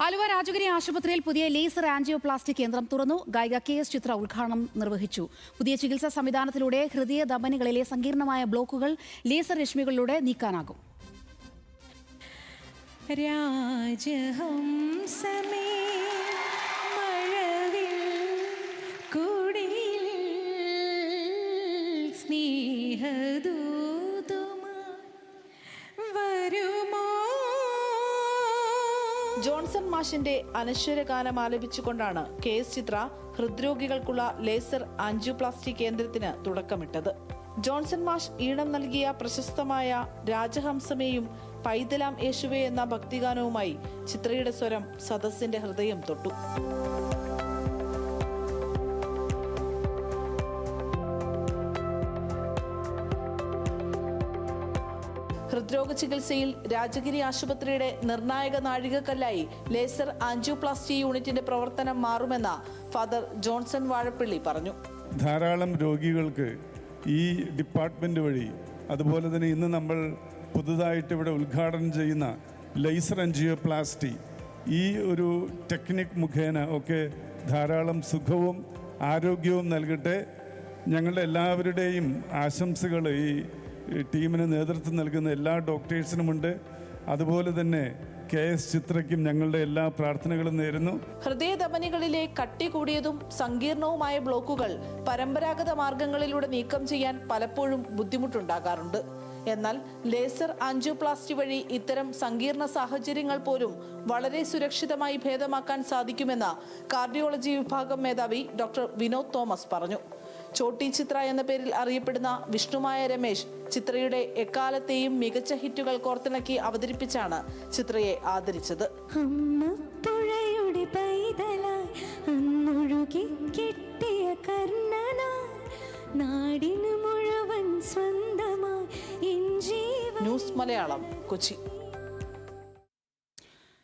ആലുവ രാജഗിരി ആശുപത്രിയിൽ പുതിയ laser angioplasty കേന്ദ്രം തുറന്നു. ഗായിക KS ചിത്ര ഉദ്ഘാടനം നിർവഹിച്ചു. പുതിയ ചികിത്സാ സംവിധാനത്തിലൂടെ ഹൃദയ ധമനികളിലെ സങ്കീർണമായ ബ്ലോക്കുകൾ ലേസർ രശ്മികളിലൂടെ നീക്കാനാകും. ജോൺസൺ മാഷിന്റെ അനശ്വര ഗാനം ആലപിച്ചുകൊണ്ടാണ് KS ചിത്ര ഹൃദ്രോഗികൾക്കുള്ള ലേസർ ആൻജിയോപ്ലാസ്റ്റി കേന്ദ്രത്തിന് തുടക്കമിട്ടത്. ജോൺസൺ മാഷ് ഈണം നൽകിയ പ്രശസ്തമായ രാജഹംസമേയും പൈതലാം യേശുവേ എന്ന ഭക്തിഗാനവുമായി ചിത്രയുടെ സ്വരം സദസ്സിന്റെ ഹൃദയം തൊട്ടു. ഹൃദ്രോഗ ചികിത്സയിൽ രാജഗിരി ആശുപത്രിയുടെ നിർണായക നാഴികക്കല്ലായി ലേസർ ആൻജിയോപ്ലാസ്റ്റി യൂണിറ്റിന്റെ പ്രവർത്തനം മാറുമെന്ന ഫാദർ ജോൺസൺ വാഴപ്പള്ളി പറഞ്ഞു. ധാരാളം രോഗികൾക്ക് ഈ ഡിപ്പാർട്ട്മെന്റ് വഴി, അതുപോലെ തന്നെ ഇന്ന് നമ്മൾ പുതുതായിട്ട് ഇവിടെ ഉദ്ഘാടനം ചെയ്യുന്ന ലേസർ ആൻജിയോപ്ലാസ്റ്റി, ഈ ഒരു ടെക്നിക് മുഖേന ഒക്കെ ധാരാളം സുഖവും ആരോഗ്യവും നൽകട്ടെ. ഞങ്ങളുടെ എല്ലാവരുടെയും ആശംസകൾ ഈ ടീമിന് നേതൃത്വം നൽകുന്ന എല്ലാ ഡോക്ടേഴ്സിനുമുണ്ട്. അതുപോലെ തന്നെ KS ചിത്രയ്ക്കും ഞങ്ങളുടെ എല്ലാ പ്രാർത്ഥനകളും നേരുന്നു. ഹൃദയധമനികളിലെ കട്ടി കൂടിയതും സങ്കീർണവുമായ ബ്ലോക്കുകൾ പരമ്പരാഗത മാർഗങ്ങളിലൂടെ നീക്കം ചെയ്യാൻ പലപ്പോഴും ബുദ്ധിമുട്ടുണ്ടാകാറുണ്ട്. എന്നാൽ ലേസർ ആൻജിയോപ്ലാസ്റ്റി വഴി ഇത്തരം സങ്കീർണ സാഹചര്യങ്ങൾ പോലും വളരെ സുരക്ഷിതമായി ഭേദമാക്കാൻ സാധിക്കുമെന്ന് കാർഡിയോളജി വിഭാഗം മേധാവി ഡോക്ടർ വിനോദ് തോമസ് പറഞ്ഞു. ചോട്ടി ചിത്ര എന്ന പേരിൽ അറിയപ്പെടുന്ന വിഷ്ണുമായ രമേശ് ചിത്രയുടെ എക്കാലത്തെയും മികച്ച ഹിറ്റുകൾ കോർത്തിണക്കി അവതരിപ്പിച്ചാണ് ചിത്രയെ ആദരിച്ചത്. ന്യൂസ് മലയാളം, കൊച്ചി.